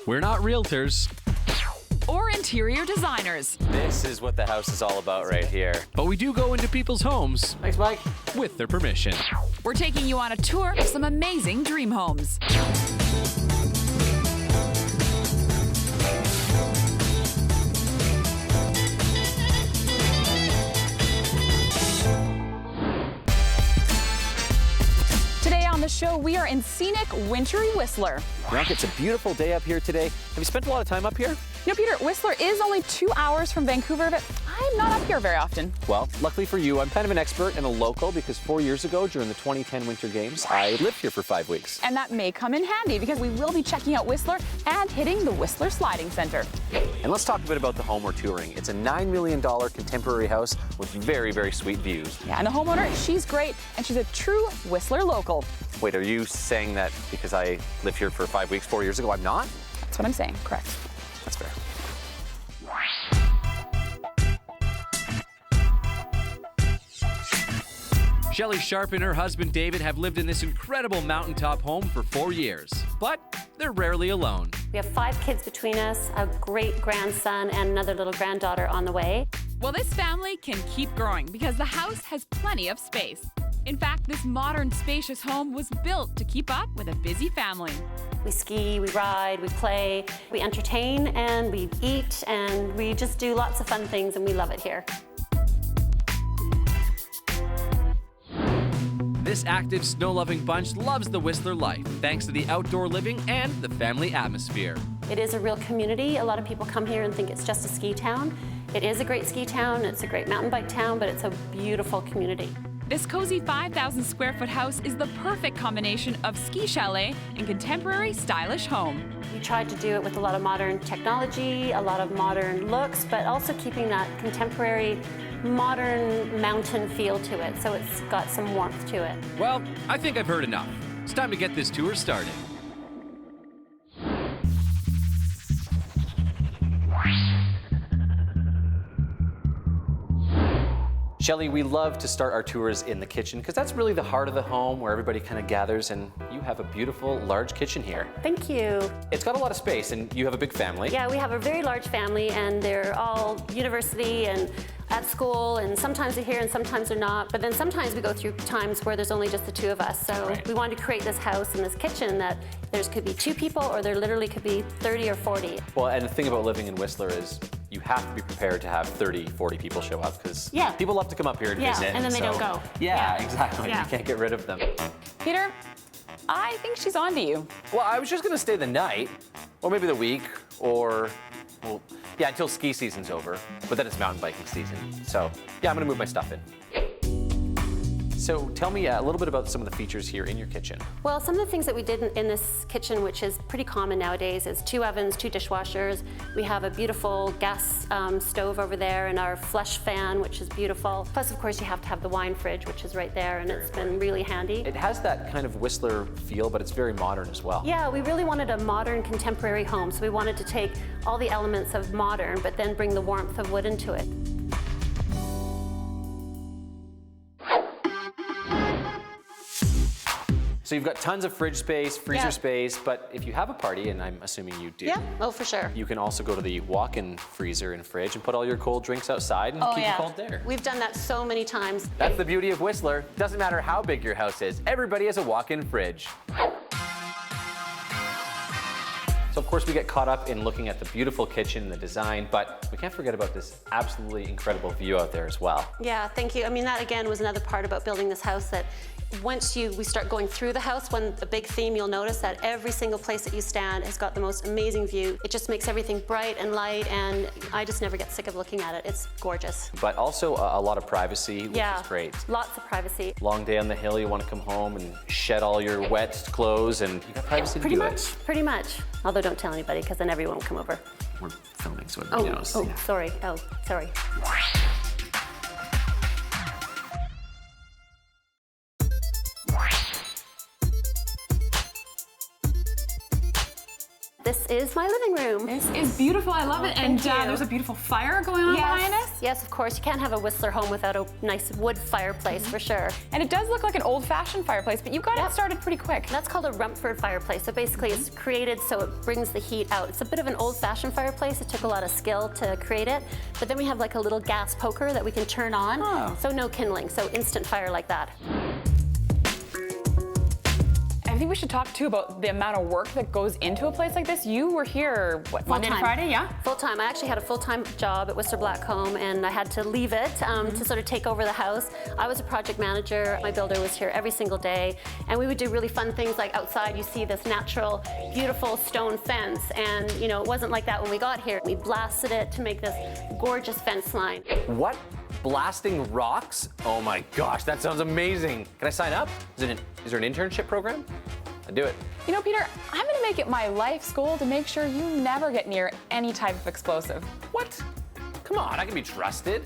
We're not realtors, or interior designers. This is what the house is all about right here. but we do go into people's homes Thanks, Mike. with their permission. We're taking you on a tour of some amazing dream homes. Today on the show, we are in scenic wintry Whistler. Bianca, it's a beautiful day up here today. Have you spent a lot of time up here? You know, Peter, Whistler is only 2 hours from Vancouver, but I'm not up here very often. Well, luckily for you, I'm kind of an expert and a local because 4 years ago during the 2010 Winter Games, I lived here for 5 weeks. And that may come in handy because we will be checking out Whistler and hitting the Whistler Sliding Center. And let's talk a bit about the home we're touring. It's a $9 million contemporary house with very, very sweet views. Yeah, and the homeowner, she's great, and she's a true Whistler local. Wait, are you saying that because I lived here for 5 weeks 4 years ago, I'm not? That's what I'm saying, correct. That's fair. Shelley Sharp and her husband David have lived in this incredible mountaintop home for 4 years, but they're rarely alone. We have 5 kids between us, a great grandson and another little granddaughter on the way. Well, this family can keep growing because the house has plenty of space. In fact, this modern, spacious home was built to keep up with a busy family. We ski, we ride, we play, we entertain, and we eat, and we just do lots of fun things, and we love it here. This active, snow-loving bunch loves the Whistler life, thanks to the outdoor living and the family atmosphere. It is a real community. A lot of people come here and think it's just a ski town. It is a great ski town, it's a great mountain bike town, but it's a beautiful community. This cozy 5,000 square foot house is the perfect combination of ski chalet and contemporary stylish home. We tried to do it with a lot of modern technology, a lot of modern looks, but also keeping that contemporary, modern mountain feel to it, so it's got some warmth to it. Well, I think I've heard enough. It's time to get this tour started. Shelley, we love to start our tours in the kitchen because that's really the heart of the home where everybody kind of gathers, and you have a beautiful, large kitchen here. Thank you. It's got a lot of space, and you have a big family. Yeah, we have a very large family, and they're all university and at school, and sometimes they're here and sometimes they're not. But then sometimes we go through times where there's only just the 2 of us. So Right. we wanted to create this house and this kitchen that there could be 2 people, or there literally could be 30 or 40. Well, and the thing about living in Whistler is you have to be prepared to have 30, 40 people show up because Yeah. people love to come up here and Yeah, visit. and then they so- don't go. Yeah, Yeah. exactly. Yeah. You can't get rid of them. Peter, I think she's on to you. Well, I was just going to stay the night, or maybe the week, or, well, yeah, until ski season's over. But then it's mountain biking season. So, yeah, I'm going to move my stuff in. So tell me a little bit about some of the features here in your kitchen. Well, some of the things that we did in this kitchen, which is pretty common nowadays, is 2 ovens, 2 dishwashers. We have a beautiful gas stove over there, and our flush fan, which is beautiful. Plus, of course, you have to have the wine fridge, which is right there, and it's been really handy. It has that kind of Whistler feel, but it's very modern as well. Yeah, we really wanted a modern contemporary home, so we wanted to take all the elements of modern, but then bring the warmth of wood into it. So you've got tons of fridge space, freezer Yeah. space, but if you have a party, and I'm assuming you do, Yeah, oh, for sure. you can also go to the walk-in freezer and fridge and put all your cold drinks outside and Oh, keep yeah. it cold there. We've done that so many times. That's the beauty of Whistler. Doesn't matter how big your house is, everybody has a walk-in fridge. So of course we get caught up in looking at the beautiful kitchen and the design, but we can't forget about this absolutely incredible view out there as well. Yeah, thank you. I mean, that again was another part about building this house, that once we start going through the house, one a big theme you'll notice that every single place that you stand has got the most amazing view. It just makes everything bright and light, and I just never get sick of looking at it. It's gorgeous. But also a lot of privacy, which Yeah, is great. lots of privacy. Long day on the hill, you want to come home and shed all your wet clothes, and you got privacy Pretty to do much, it. pretty much. Although don't tell anybody, because then everyone will come over. We're filming, so everybody knows. Sorry. Oh, sorry. This is my living room. This is beautiful. I love it. And Thank you. there's a beautiful fire going on behind us. Yes, of course. You can't have a Whistler home without a nice wood fireplace, for sure. And it does look like an old-fashioned fireplace, but you got it started pretty quick. That's called a Rumford fireplace. So basically it's created so it brings the heat out. It's a bit of an old-fashioned fireplace. It took a lot of skill to create it. But then we have like a little gas poker that we can turn on. Oh. So no kindling, so instant fire like that. I think we should talk too about the amount of work that goes into a place like this. You were here, what, Monday to Friday, yeah? Full-time. I actually had a full-time job at Whistler Blackcomb, and I had to leave it to sort of take over the house. I was a project manager. My builder was here every single day, and we would do really fun things like outside you see this natural, beautiful stone fence, and you know, it wasn't like that when we got here. We blasted it to make this gorgeous fence line. What? Blasting rocks? Oh my gosh, that sounds amazing. Can I sign up? Is there an internship program? I'd do it. You know, Peter, I'm gonna make it my life's goal to make sure you never get near any type of explosive. What? Come on, I can be trusted.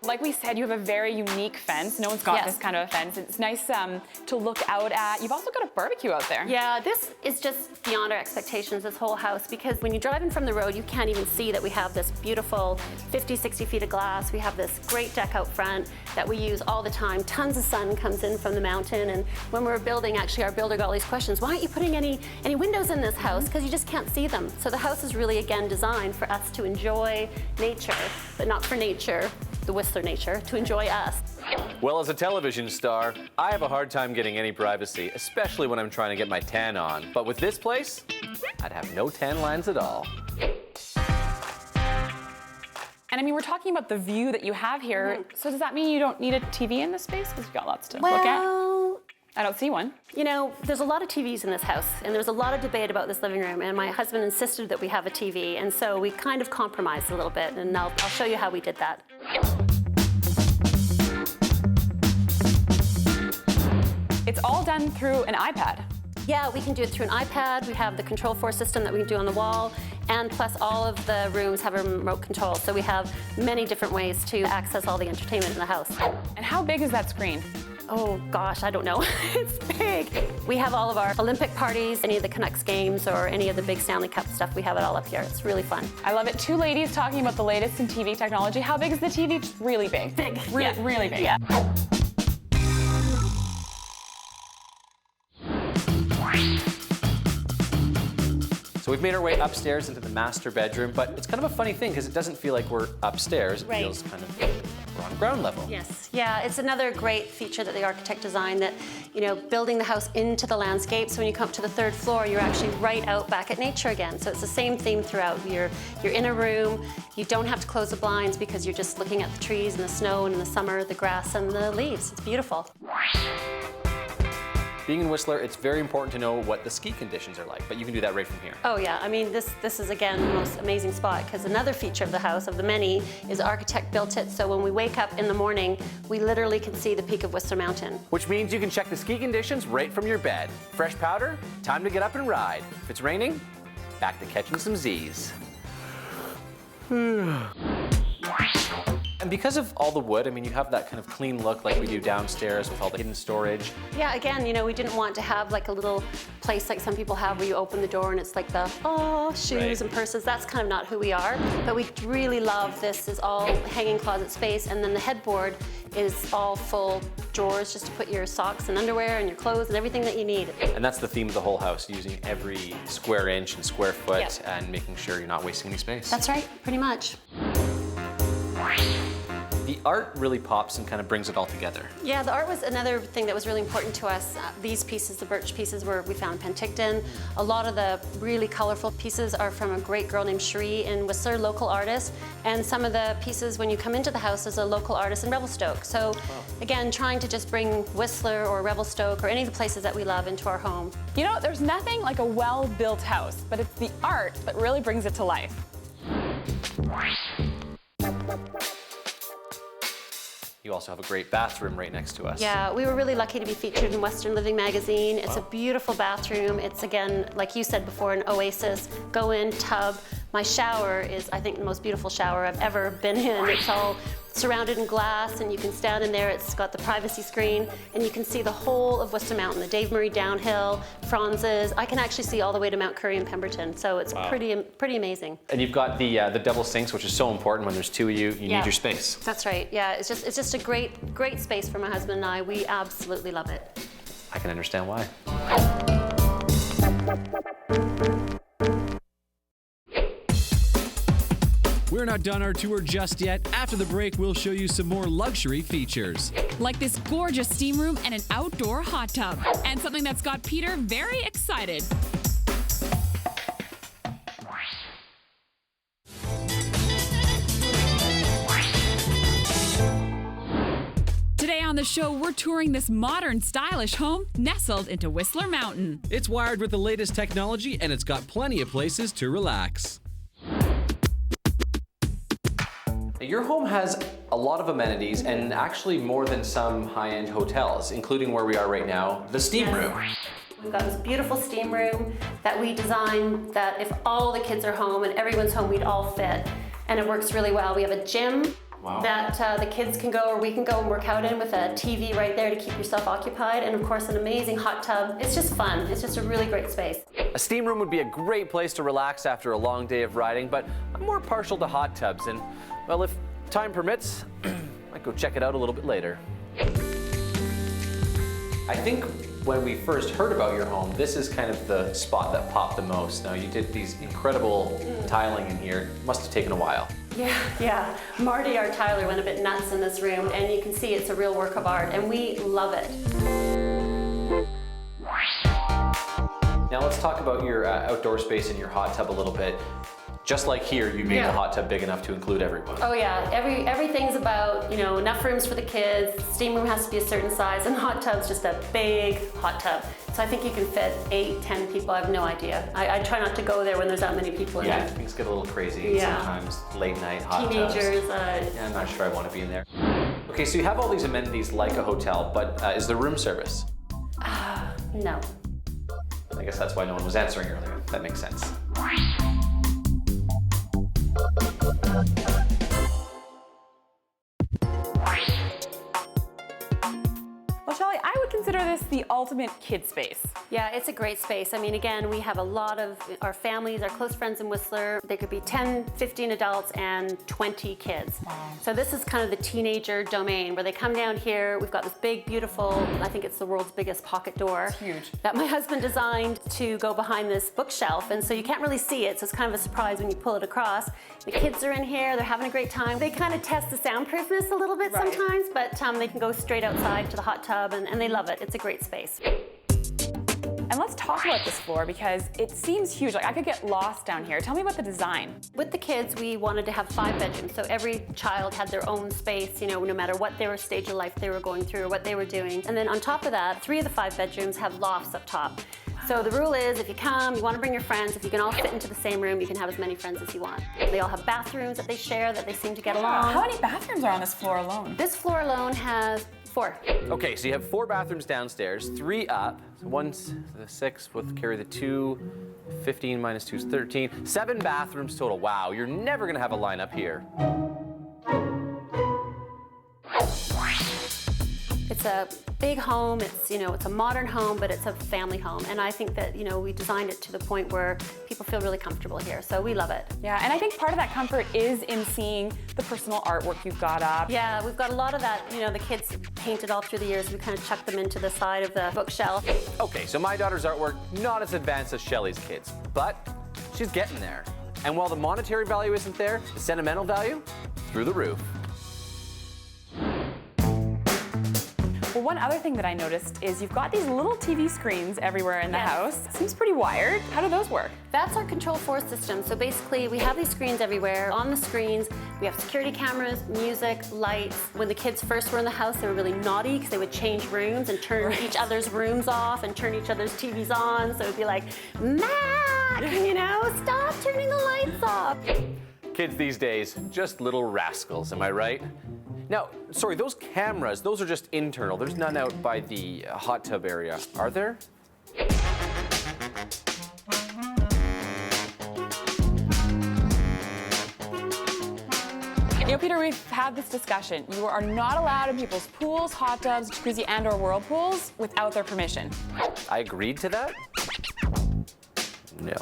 Like we said, you have a very unique fence. No one's got this kind of a fence. It's nice to look out at. You've also got a barbecue out there. Yeah, this is just beyond our expectations, this whole house, because when you drive in from the road, you can't even see that we have this beautiful 50, 60 feet of glass. We have this great deck out front that we use all the time. Tons of sun comes in from the mountain, and when we were building, actually, our builder got all these questions. Why aren't you putting any windows in this house? Because you just can't see them. So the house is really, again, designed for us to enjoy nature, but not for nature, the Whistler nature, to enjoy us. Well, as a television star, I have a hard time getting any privacy, especially when I'm trying to get my tan on. But with this place, I'd have no tan lines at all. And I mean, we're talking about the view that you have here. So does that mean you don't need a TV in this space? Because you've got lots to look at. I don't see one. You know, there's a lot of TVs in this house, and there's a lot of debate about this living room, and my husband insisted that we have a TV, and so we kind of compromised a little bit, and I'll show you how we did that. It's all done through an iPad. Yeah, we can do it through an iPad. We have the Control4 system that we can do on the wall, and plus all of the rooms have a remote control, so we have many different ways to access all the entertainment in the house. And how big is that screen? Oh gosh, I don't know. It's big. We have all of our Olympic parties, any of the Canucks games, or any of the big Stanley Cup stuff. We have it all up here. It's really fun. I love it. Two ladies talking about the latest in TV technology. How big is the TV? Just really big. Big. Really big. Yeah. So we've made our way upstairs into the master bedroom, but it's kind of a funny thing because it doesn't feel like we're upstairs. It feels kind of we're on ground level. Yes. Yeah, it's another great feature that the architect designed, that, you know, building the house into the landscape. So when you come up to the third floor, you're actually right out back at nature again. So it's the same theme throughout. You're in a room. You don't have to close the blinds because you're just looking at the trees and the snow and in the summer, the grass and the leaves. It's beautiful. Being in Whistler, it's very important to know what the ski conditions are like, but you can do that right from here. Oh yeah, I mean, this is again the most amazing spot, because another feature of the house, of the many, is the architect built it so when we wake up in the morning, we literally can see the peak of Whistler Mountain. Which means you can check the ski conditions right from your bed. Fresh powder, time to get up and ride. If it's raining, back to catching some Z's. And because of all the wood, I mean, you have that kind of clean look like we do downstairs with all the hidden storage. Yeah, again, you know, we didn't want to have like a little place like some people have where you open the door and it's like the, shoes and purses. That's kind of not who we are. But we really love this is all hanging closet space, and then the headboard is all full drawers just to put your socks and underwear and your clothes and everything that you need. And that's the theme of the whole house, using every square inch and square foot and making sure you're not wasting any space. That's right, pretty much. The art really pops and kind of brings it all together. Yeah, the art was another thing that was really important to us. These pieces, the birch pieces, we found in Penticton. A lot of the really colorful pieces are from a great girl named Cherie in Whistler, local artist. And some of the pieces, when you come into the house, is a local artist in Revelstoke. So again, trying to just bring Whistler or Revelstoke or any of the places that we love into our home. You know, there's nothing like a well-built house, but it's the art that really brings it to life. You also have a great bathroom right next to us. Yeah, we were really lucky to be featured in Western Living magazine. It's a beautiful bathroom. It's, again, like you said before, an oasis. Go in, tub, My shower is, I think, the most beautiful shower I've ever been in. It's all surrounded in glass, and you can stand in there. It's got the privacy screen, and you can see the whole of Worcester Mountain, the Dave Murray downhill, Franz's. I can actually see all the way to Mount Currie and Pemberton, so it's pretty amazing. And you've got the double sinks, which is so important when there's two of you. You need your space. That's right. Yeah, it's just a great space for my husband and I. We absolutely love it. I can understand why. We're not done our tour just yet. After the break, we'll show you some more luxury features. Like this gorgeous steam room and an outdoor hot tub. And something that's got Peter very excited. Today on the show, we're touring this modern, stylish home nestled into Whistler Mountain. It's wired with the latest technology, and it's got plenty of places to relax. Your home has a lot of amenities, and actually more than some high-end hotels, including where we are right now, the steam room. We've got this beautiful steam room that we designed that if all the kids are home and everyone's home, we'd all fit. And it works really well. We have a gym that the kids can go, or we can go and work out in, with a TV right there to keep yourself occupied. And of course, an amazing hot tub. It's just fun. It's just a really great space. A steam room would be a great place to relax after a long day of riding, but I'm more partial to hot tubs, and well, if time permits, I might go check it out a little bit later. I think when we first heard about your home, this is kind of the spot that popped the most. Now, you did these incredible tiling in here. It must have taken a while. Yeah. Marty, our tiler, went a bit nuts in this room, and you can see it's a real work of art, and we love it. Now let's talk about your outdoor space and your hot tub a little bit. Just like here, you made the hot tub big enough to include everyone. Oh yeah, everything's about, enough rooms for the kids. Steam room has to be a certain size, and hot tub's just a big hot tub. So I think you can fit 8, 10 people. I have no idea. I try not to go there when there's that many people in there. Things get a little crazy sometimes. Late night hot Teenagers. tubs. I'm not sure I want to be in there. Okay, so you have all these amenities like a hotel, but is there room service? No. I guess that's why no one was answering earlier. That makes sense. Well, Shelley, I would consider this the ultimate kid space. Yeah, it's a great space. I mean, again, we have a lot of our families, our close friends in Whistler. There could be 10, 15 adults and 20 kids. Wow. So this is kind of the teenager domain where they come down here. We've got this big, beautiful, I think it's the world's biggest pocket door. It's huge. That my husband designed to go behind this bookshelf. And so you can't really see it, so it's kind of a surprise when you pull it across. The kids are in here, they're having a great time. They kind of test the soundproofness a little bit sometimes, but they can go straight outside to the hot tub, and they love it. It's a great space. And let's talk about this floor because it seems huge. Like I could get lost down here. Tell me about the design. With the kids, we wanted to have 5 bedrooms, so every child had their own space, no matter what their stage of life they were going through or what they were doing. And then on top of that, 3 of the 5 bedrooms have lofts up top. So the rule is, if you come, you want to bring your friends, if you can all fit into the same room, you can have as many friends as you want. They all have bathrooms that they share, that they seem to get along. How many bathrooms are on this floor alone? This floor alone has 4. Okay, so you have 4 bathrooms downstairs, 3 up. So one's the 6 with carry the 2, 15 minus 2 is 13. 7 bathrooms total. Wow, you're never gonna have a line up here. It's a big home, it's a modern home, but it's a family home. And I think that, we designed it to the point where people feel really comfortable here, so we love it. Yeah, and I think part of that comfort is in seeing the personal artwork you've got up. Yeah, we've got a lot of that, the kids painted all through the years. We kind of chucked them into the side of the bookshelf. Okay, so my daughter's artwork, not as advanced as Shelley's kids, but she's getting there. And while the monetary value isn't there, the sentimental value, through the roof. Well, one other thing that I noticed is you've got these little TV screens everywhere in the house. Seems pretty wired. How do those work? That's our Control 4 system. So basically, we have these screens everywhere. On the screens, we have security cameras, music, lights. When the kids first were in the house, they were really naughty because they would change rooms and turn each other's rooms off and turn each other's TVs on. So it would be like, Mac, stop turning the lights off. Kids these days, just little rascals, am I right? Now, sorry, those cameras, those are just internal. There's none out by the hot tub area, are there? You know, Peter, we've had this discussion. You are not allowed in people's pools, hot tubs, jacuzzi, and/or whirlpools without their permission. I agreed to that? No.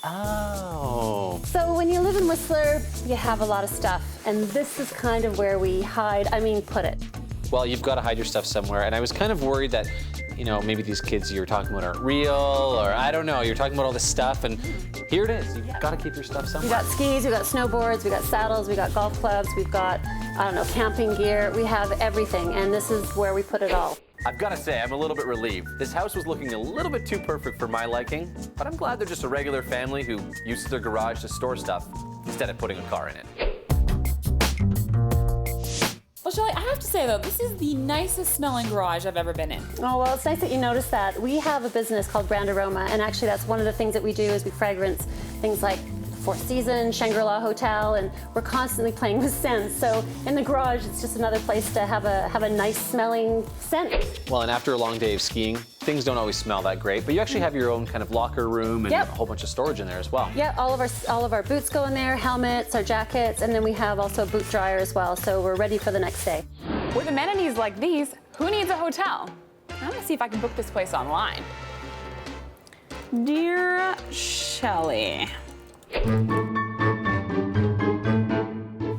Oh. So when you live in Whistler, you have a lot of stuff, and this is kind of where we hide, put it. Well, you've got to hide your stuff somewhere, and I was kind of worried that, you know, maybe these kids you're talking about aren't real, or I don't know, you're talking about all this stuff, and here it is. You've got to keep your stuff We somewhere. got skis, we got snowboards, we got saddles, we got golf clubs, we've got, camping gear. We have everything, and this is where we put it all. I've got to say, I'm a little bit relieved. This house was looking a little bit too perfect for my liking, but I'm glad they're just a regular family who uses their garage to store stuff instead of putting a car in it. Well, Shelley, I have to say, though, this is the nicest smelling garage I've ever been in. Oh, well, it's nice that you noticed that. We have a business called Brand Aroma, and actually that's one of the things that we do is we fragrance things like Four Seasons, Shangri-La Hotel, and we're constantly playing with scents. So in the garage, it's just another place to have a nice smelling scent. Well, and after a long day of skiing, things don't always smell that great, but you actually have your own kind of locker room and Yep. a whole bunch of storage in there as well. Yeah, all of our boots go in there, helmets, our jackets, and then we have also a boot dryer as well. So we're ready for the next day. With amenities like these, who needs a hotel? I'm gonna see if I can book this place online. Dear Shelley.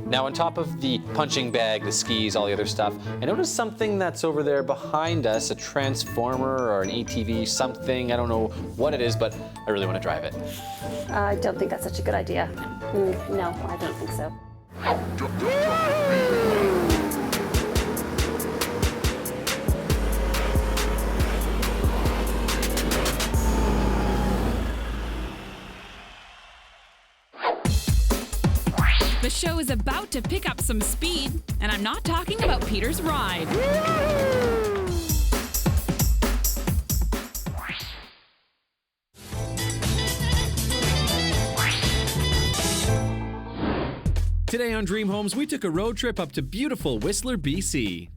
Now, on top of the punching bag, the skis, all the other stuff, I noticed something that's over there behind us, a transformer or an ATV, something. I don't know what it is, but I really want to drive it. I don't think that's such a good idea. No, I don't think so. The show is about to pick up some speed, and I'm not talking about Peter's ride. Today on Dream Homes, we took a road trip up to beautiful Whistler, BC.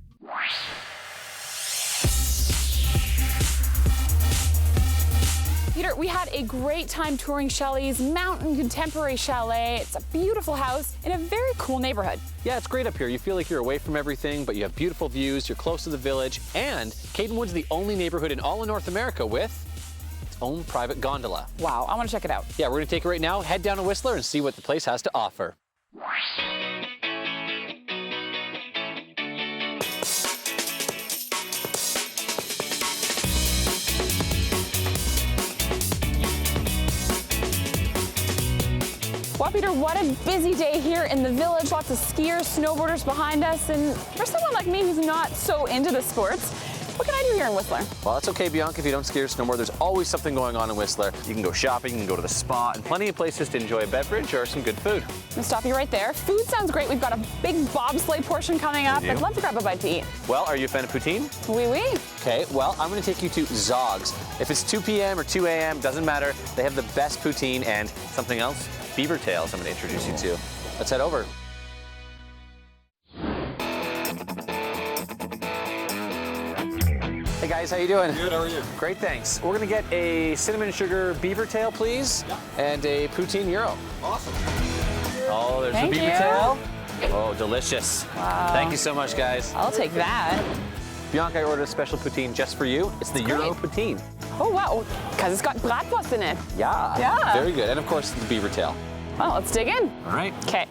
Peter, we had a great time touring Shelley's mountain contemporary chalet. It's a beautiful house in a very cool neighborhood. Yeah, it's great up here. You feel like you're away from everything, but you have beautiful views, you're close to the village, and Kadenwood's the only neighborhood in all of North America with its own private gondola. Wow, I want to check it out. Yeah, we're gonna take it right now, head down to Whistler and see what the place has to offer. Well, Peter, what a busy day here in the village. Lots of skiers, snowboarders behind us. And for someone like me who's not so into the sports, what can I do here in Whistler? Well, that's okay, Bianca, if you don't ski or snowboard. There's always something going on in Whistler. You can go shopping, you can go to the spa, and plenty of places to enjoy a beverage or some good food. I'm gonna stop you right there. Food sounds great. We've got a big bobsleigh portion coming up. We do. I'd love to grab a bite to eat. Well, are you a fan of poutine? Oui, oui. Okay, well, I'm gonna take you to Zog's. If it's 2 p.m. or 2 a.m., doesn't matter. They have the best poutine and something else, beaver tails I'm gonna introduce you to. Let's head over. Hey guys, how you doing? Good, how are you? Great, thanks. We're gonna get a cinnamon sugar beaver tail, please, and a poutine gyro. Awesome. Oh, there's Thank the beaver you. tail. Oh, delicious. Wow. Thank you so much, guys. I'll take that. Bianca, I ordered a special poutine just for you. It's the Euro poutine. Oh, wow. Because it's got bratwurst in it. Yeah. Yeah. Very good. And of course, the beaver tail. Well, let's dig in. All right. Okay.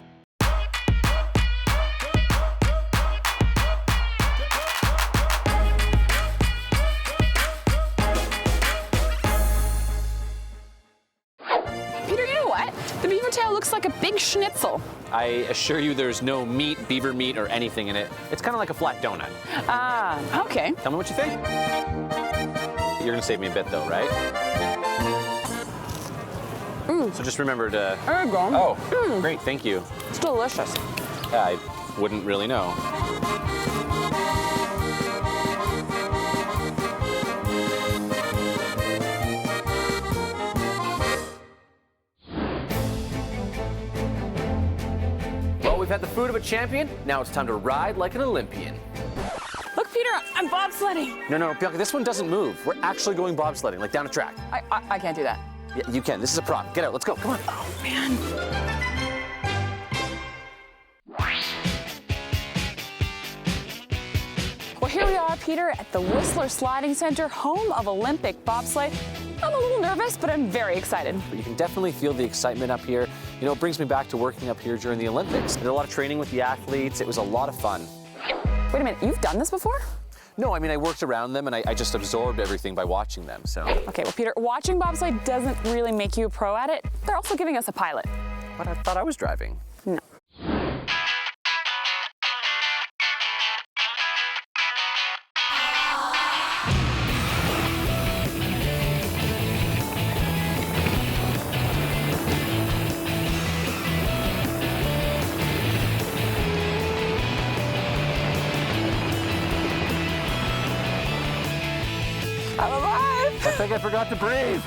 Peter, you know what? The beaver tail looks like a big schnitzel. I assure you there's no meat, beaver meat, or anything in it. It's kind of like a flat donut. Ah, okay. Tell me what you think. You're gonna save me a bit though, right? So just remember to... There you go. Oh, great, thank you. It's delicious. Yeah, I wouldn't really know. Well, we've had the food of a champion. Now it's time to ride like an Olympian. Look, Peter, I'm bobsledding. No, Bianca, this one doesn't move. We're actually going bobsledding, like down a track. I can't do that. Yeah, you can. This is a prop. Get out. Let's go. Come on. Oh, man. Well, here we are, Peter, at the Whistler Sliding Center, home of Olympic bobsleigh. I'm a little nervous, but I'm very excited. But you can definitely feel the excitement up here. You know, it brings me back to working up here during the Olympics. I did a lot of training with the athletes. It was a lot of fun. Wait a minute, you've done this before? No, I mean, I worked around them and I just absorbed everything by watching them, so. Okay, well, Peter, watching bobsleigh doesn't really make you a pro at it. They're also giving us a pilot. But I thought I was driving. No. I'm alive! I think I forgot to breathe.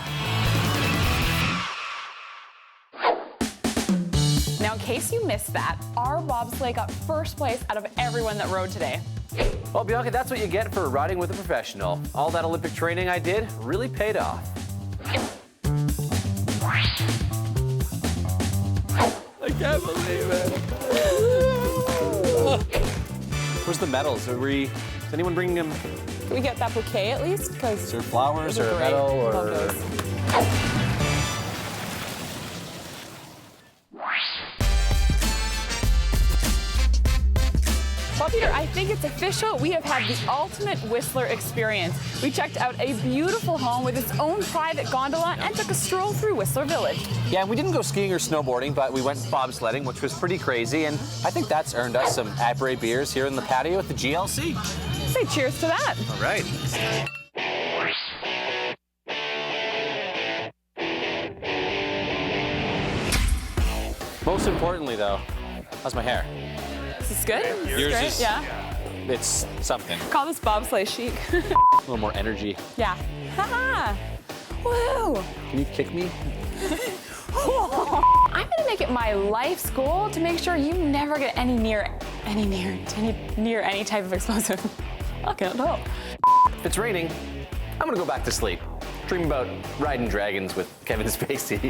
Now, in case you missed that, our bobsleigh got first place out of everyone that rode today. Well, Bianca, that's what you get for riding with a professional. All that Olympic training I did really paid off. I can't believe it. Where's the medals? Is anyone bringing them? Can we get that bouquet at least? Because Is there flowers or a great. medal or? Love those. Well, Peter, I think it's official. We have had the ultimate Whistler experience. We checked out a beautiful home with its own private gondola and took a stroll through Whistler Village. Yeah, and we didn't go skiing or snowboarding, but we went bobsledding, which was pretty crazy, and I think that's earned us some Abre beers here in the patio at the GLC. Say cheers to that. All right. Most importantly, though, how's my hair? This is good. This is Yours great. is- Yeah. It's something. Call this bobsleigh chic. A little more energy. Yeah. Haha. Woo. Can you kick me? I'm gonna make it my life's goal to make sure you never get near any type of explosive. Okay, no. If it's raining, I'm gonna go back to sleep. Dream about riding dragons with Kevin Spacey.